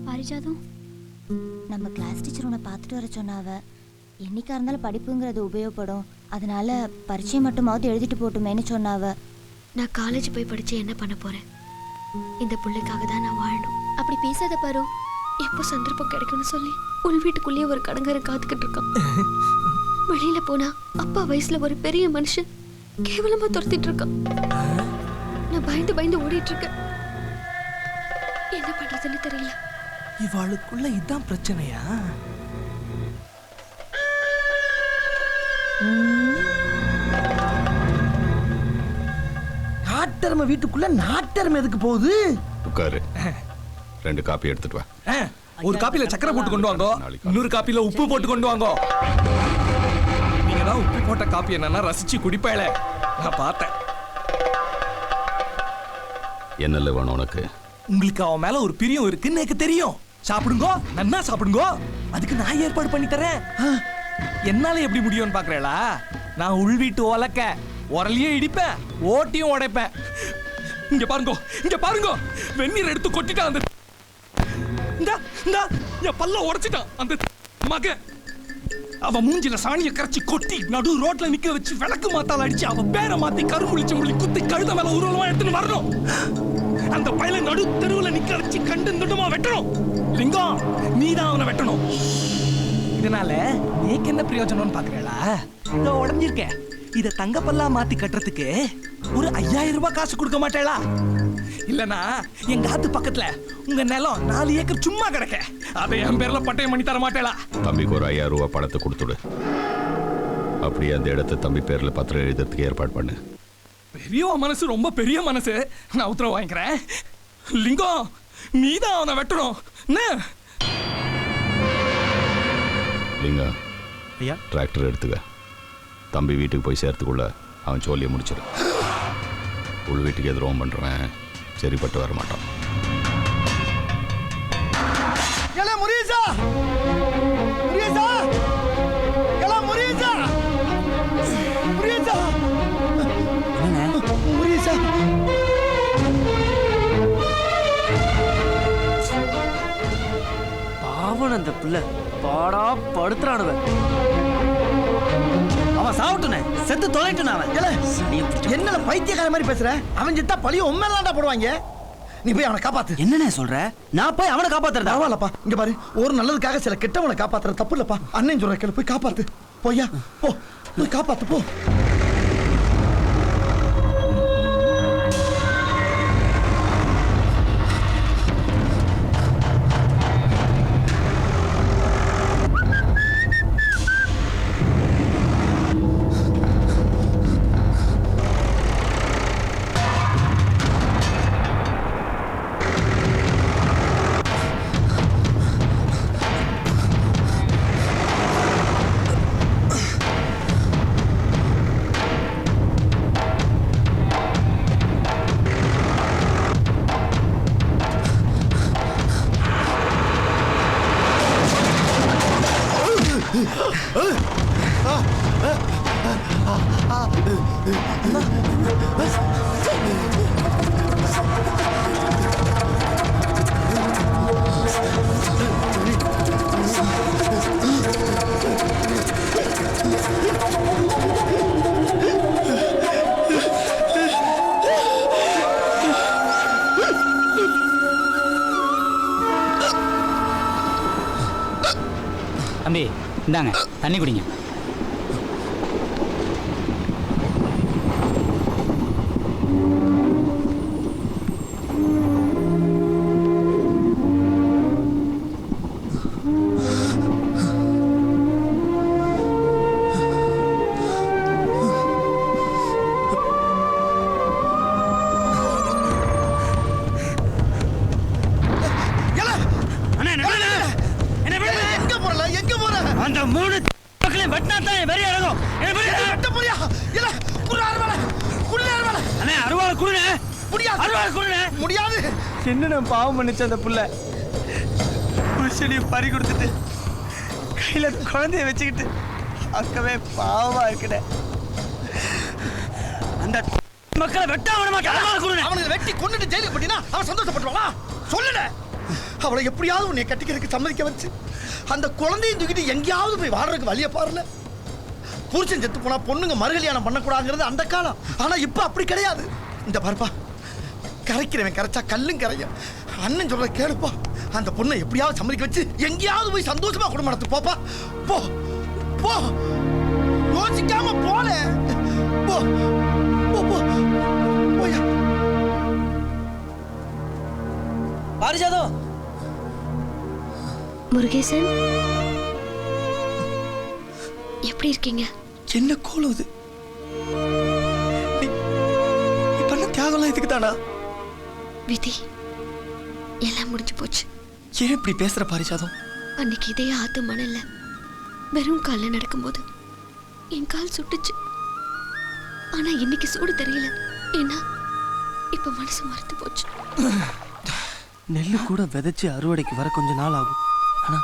பாரிஜாதம், நம்ம class teacher உன்னை பார்த்துட்டு வர சொன்னாவ. என்னைக்கா இருந்தாலும் படிப்புங்கிறது உபயோகப்படும், அதனால பரீட்சை மட்டுமாவது எழுதிட்டு போட்டுமேன்னு சொன்னாவ. நான் காலேஜ் போய் படிச்சு என்ன பண்ண போறேன்? இந்த பிள்ளைக்காக தான் நான் வாழணும். அப்படி பேசாத பாரு. எப்போ சந்தர்ப்பம் கிடைக்கும்னு சொல்லி உள் வீட்டுக்குள்ளேயே ஒரு கடங்கரை காத்துக்கிட்டு இருக்கான். வெளியில போனா அப்பா வயசுல ஒரு பெரிய மனுஷன் கேவலமா துரத்திட்டு இருக்கான். நான் பயந்து பயந்து ஓடிட்டு இருக்கேன். என்ன பண்றதுன்னு தெரியல. இவாளுக்குள்ள இதான் பிரச்சனையா? நாட்டர்ம வீட்டுக்குள்ள நாட்டர்ம எதுக்கு போகுது? உட்காரு. 2 காப்பி எடுத்துட்டு வா. ஒரு காப்பில சக்கரை போட்டு கொண்டு வாங்க, இன்னொரு காப்பில உப்பு போட்டு கொண்டு வாங்க. நீங்க தான் உப்பு போட்ட காப்பி என்னன்னா ரசிச்சு குடிப்பேல, நான் பார்த்தேன். என்னல வேணும் உனக்கு? உங்களுக்கு அவன் மேல ஒரு பிரியம் இருக்குன்னு எனக்கு தெரியும். சாப்பிடுங்க, நன்னா சாப்பிடுங்க. அதுக்கு நான் ஏற்பாடு பண்ணி தரேன். என்னால எப்படி முடியும்னு பாக்குறேளா? நான் உள் வீட்டு உலக்க உரலையே இடிப்பேன், ஓட்டியும் உடைப்பேன். இங்க பாருங்க, இங்க பாருங்க, வெந்நீர் எடுத்து கொட்டிட்டான் அந்த என் பல்ல உடைச்சிட்டான் அந்த மகன். அவ மூஞ்சில சாணிய கரைச்சி கொட்டி நடு ரோட்ல நிக்க வச்சு விளக்கு மாத்தால அடிச்சு அவ பேரை மாத்தி கருமுழிச்சு முழி குத்தி கழுத மேல ஊர்வலமா எடுத்துன்னு வரணும். அந்த பையல நடு தெருவுல நிக்க வச்சு கண்டு நடுமா வெட்டணும். லிங்கம், நீதான் அவனை வெட்டணும். இதனால நீக்கு என்ன பிரயோஜனம்னு பாக்குறீங்களா? இதோ உடஞ்சிருக்கேன், இத தங்க பல்லா மாத்தி கட்டுறதுக்கு ஒரு 5000 ரூபாய் காசு கொடுக்க மாட்டேளா? இல்லனா எங்க ஆத்து பக்கத்துல உங்க நிலம் 4 ஏக்கர் சும்மா கிடக்க, அதை என் பேர்ல பட்டயம் பண்ணி தர மாட்டேளா? தம்பிக்கு ஒரு 5000 ரூபாய் பணத்தை கொடுத்துடு. அப்படியே அந்த இடத்தை தம்பி பேர்ல பத்திரம் எழுதுறதுக்கு ஏற்பாடு பண்ணு. பெரிய மனசு, ரொம்ப பெரிய மனசு. நான் உத்தரவு வாங்கிக்கிறேன். லிங்கம், நீதான் அவனை வெட்டணும். லிங்கம் ஐயா, டிராக்டர் எடுத்துக்க. தம்பி வீட்டுக்கு போய் சேர்த்துக்குள்ள அவன் சோழியை முடிச்சிடு. உள் வீட்டுக்கு எதிரோம் பண்றவன் சரிப்பட்டு வர மாட்டான். முரியசா, முரியசா, முரியசா, முரியசா, முரியசா. பாவன் அந்த பிள்ளை பாடா படுத்துறானுவன். அவன் சாப்பிட்டுனே, செத்து தொலைட்டுன. அவன் என்னல பைத்தியக்கார மாதிரி பேசுற? அவன் செத்தா பழிய உண்மையில தான்டா போடுவாங்க. நீ போய் அவனை காப்பாத்து. என்னண்ணே சொல்ற? நான் போய் அவனை காப்பாத்துறேன். பரவாயில்லப்பா, இங்க பாரு, ஒரு நல்லதுக்காக சில கெட்டவனை காப்பாத்துறது தப்பு இல்லப்பா. அண்ணன் சொல்ற கேளு, போய் காப்பாத்து. போய்யா, போ, போய் காப்பாத்து, போ. தம்பி, இந்தாங்க தண்ணி குடிங்க. அந்த 3 மக்களையும் வெட்டினா தான் வெறி இறங்கும். வெட்ட போறியா? இல்ல, ஒரு அருவாளை குடுங்க. அண்ணே, அருவாளை குடுங்க. முடியாது, அருவாளை குடுங்க. முடியாது. என்ன பாவம் பண்ணிச்சு அந்த புள்ள? புருஷனையை பறி கொடுத்துட்டு கையில குழந்தைய வச்சுக்கிட்டு அக்கவே பாவமா இருக்குட. அந்த மக்களை வெட்ட விட மாட்டான். அவனை வெட்டி கொண்டுட்டு ஜெயிலுக்கு போட்டினா அவன் சந்தோஷப்பட்டுவானா? சொல்லுட. அவளை எப்படியாவது உன்னை கட்டிக்கிறதுக்கு சம்மதிக்க வச்சு அந்த குழந்தையும் தூக்கிட்டு எங்கேயாவது போய் வாடுறதுக்கு வழிய பாருல. புருஷன் செத்து போனா பொண்ணுங்க மறுகல்யாணம் பண்ணக்கூடாதுங்கிறது அந்த காலம். ஆனா இப்ப அப்படி கிடையாது. இந்த பாருப்பா, கரைக்கிறவன் கரைச்சா கல்லும் கரையும். அண்ணன் சொல்ற கேளுப்பா. அந்த பொண்ணை எப்படியாவது சம்மதிக்க வச்சு எங்கேயாவது போய் சந்தோஷமா குடும்பம் நடத்து. போப்பா, போ போ, யோசிக்காம போல. போ போ போ போயா. பாரிஜாதம், முருகேசன் எப்படி இருக்கீங்க? என்ன கோலம் இது? நீ பண்ண தியாகம்லாம் இதுக்கு தானா? விதி எல்லாம் முடிஞ்சு போச்சு. ஏன் இப்படி பேசுற பாரிஜாதம்? அன்னைக்கு இதே ஆத்து மணல்ல வெறும் கால்ல நடக்கும்போது என் கால் சுட்டுச்சு. ஆனா இன்னைக்கு சூடு தெரியல. ஏன்னா இப்ப மனசு மறந்து போச்சு. நெல்லு கூட விதைச்சு அறுவடைக்கு வர கொஞ்ச நாள் ஆகும். ஆனா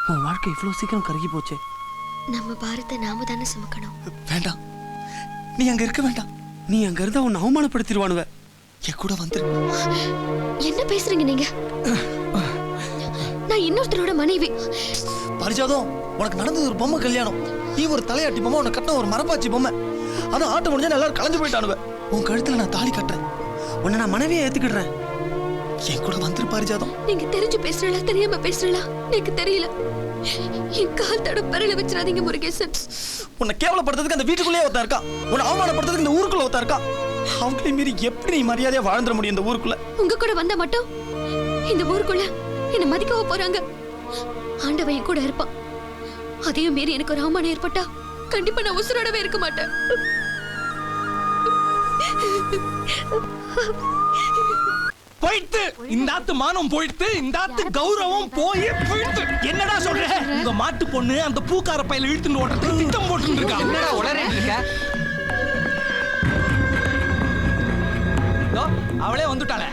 உன் வாழ்க்கை இவ்வளவு சீக்கிரம் கருகி போச்சே. நம்ம பாரத்தை நாம தானே சுமக்கணும். வேண்டாம், நீ அங்க இருக்க வேண்டாம். நீ அங்க இருந்தா உன்னை அவமானப்படுத்திடுவானுவ. என் கூட வந்துரு. என்ன பேசுறீங்க நீங்க? நான் இன்னொருத்தரோட மனைவி. பரிஜாதம், உனக்கு நடந்தது ஒரு பொம்மை கல்யாணம். நீ ஒரு தலையாட்டி பொம்மை, உனக்கு கட்டின ஒரு மரப்பாச்சி பொம்மை. அதான் ஆட்டம் முடிஞ்சா எல்லாரும் கலந்து போயிட்டானுவ. உன் கழுத்துல நான் தாலி கட்டுறேன். உன்னை நான் மனைவியை ஏத்துக்கிடுறேன். என் கூட வந்துரு பாரிஜாதம். நீங்க தெரிஞ்சு பேசுறீங்களா தெரியாம பேசுறீங்களா எனக்கு தெரியல. என் கால் தட பரல வச்சிடாதீங்க முருகேசன். உன்னை கேவலப்படுறதுக்கு அந்த வீட்டுக்குள்ளேயே ஒருத்தன் இருக்கா. உன்னை அவமானப்படுறதுக்கு இந்த ஊருக்குள்ள ஒருத்தன் இருக்கா. அவங்களே மீறி எப்படி நீ மரியாதையா வாழ்ந்துட முடியும் இந்த ஊருக்குள்ள? உங்க கூட வந்தா மட்டும் இந்த ஊருக்குள்ள என்ன மதிக்கவா போறாங்க? ஆண்டவன் என் கூட இருப்பான். அதையும் மீறி எனக்கு ஒரு அவமானம் ஏற்பட்டா கண்டிப்பா நான் உசுரோடவே இருக்க மாட்டேன். போயிட்டு இந்த ஆத்து மானம் போயிட்டு, இந்த ஆத்து கௌரவம் போயிட்டு. என்னடா சொல்ற? உங்க மாட்டு பொண்ணு அந்த பூக்கார பையில இழுத்துட்டு ஓடுறதுக்கு திட்டம் போட்டு இருக்கா. என்னடா உளறிட்டு இருக்க? அவளே வந்துட்டாளே.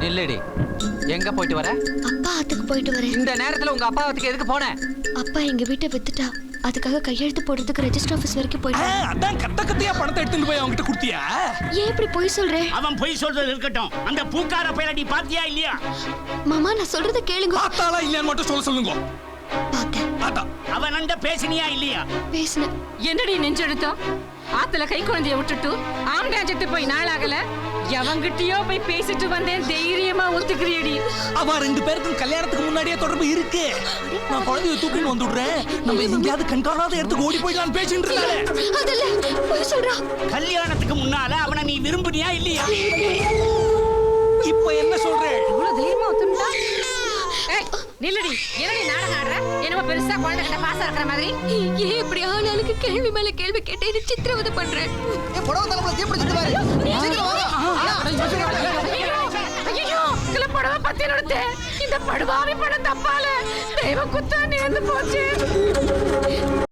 நில்லடி. எங்க போயிட்டு வர? அப்பா ஆத்துக்கு போயிட்டு வரேன். இந்த நேரத்துல உங்க அப்பா ஆத்துக்கு எதுக்கு போன? அப்பா எங்க வீட்டை வித்துட்டா. அதுக்காக கையெழுத்து போடுறதுக்கு ரெஜிஸ்டர் ஆபீஸ் வரைக்கும் போயிட்டேன். அதான் கத்த கத்தையா பணத்தை எடுத்துட்டு போய் அவங்கிட்ட கொடுத்தியா? ஏன் இப்படி பொய் சொல்றேன்? அவன் பொய் சொல்றது இருக்கட்டும். அந்த பூக்கார பையல நீ பாத்தியா இல்லையா? மாமா நான் சொல்றத கேளுங்க. பார்த்தாளா இல்லையான்னு மட்டும் சொல்லுங்க. பார்த்தேன். பார்த்தா அவன் அண்ட பேசினியா இல்லையா? பேசினேன். என்னடி நெஞ்செடுத்தோம்? ஆத்துல கை குழந்தைய விட்டுட்டு ஆம்டாஞ்சத்து போய் நாளாகல. எவங்கிட்டயோ போய் பேசிட்டு வந்தேன். தைரியமா ஒத்துக்கிறியடி? அவ ரெண்டு பேருக்கும் கல்யாணத்துக்கு முன்னாடியே தொடர்பு இருக்கு. நான் குழந்தைய தூக்கிட்டு வந்துடுறேன். நம்ம எங்கேயாவது கண்காணாத இடத்துக்கு ஓடி போயிடலான்னு பேசிட்டு இருக்காளே. அதெல்லாம் பொய் சொல்றா. கல்யாணத்துக்கு முன்னால அவனை நீ விரும்புனியா இல்லையா? இப்ப என்ன சொல்றேன்? இவ்வளவு தைரியமா ஒத்துக்கிட்டா? ஏய் நில்லடி. என்னடி நாடகம் ஆடுற? என்னமோ பெருசா குழந்தை கிட்ட பாசா இருக்கிற மாதிரி. ஏன் இப்படி ஆளாளுக்கு கேள்வி மேல கேள்வி கேட்டு என்ன சித்திரவதை பண்றேன்? புடவை தலைப்புல தீப்பிடிச்சிட்டு பாரு. ஐயோ கிளப்படவா பத்தி நடத்தே. இந்த படுவாவி படம் தப்பால தெய்வ குத்தா நேர்ந்து போச்சு.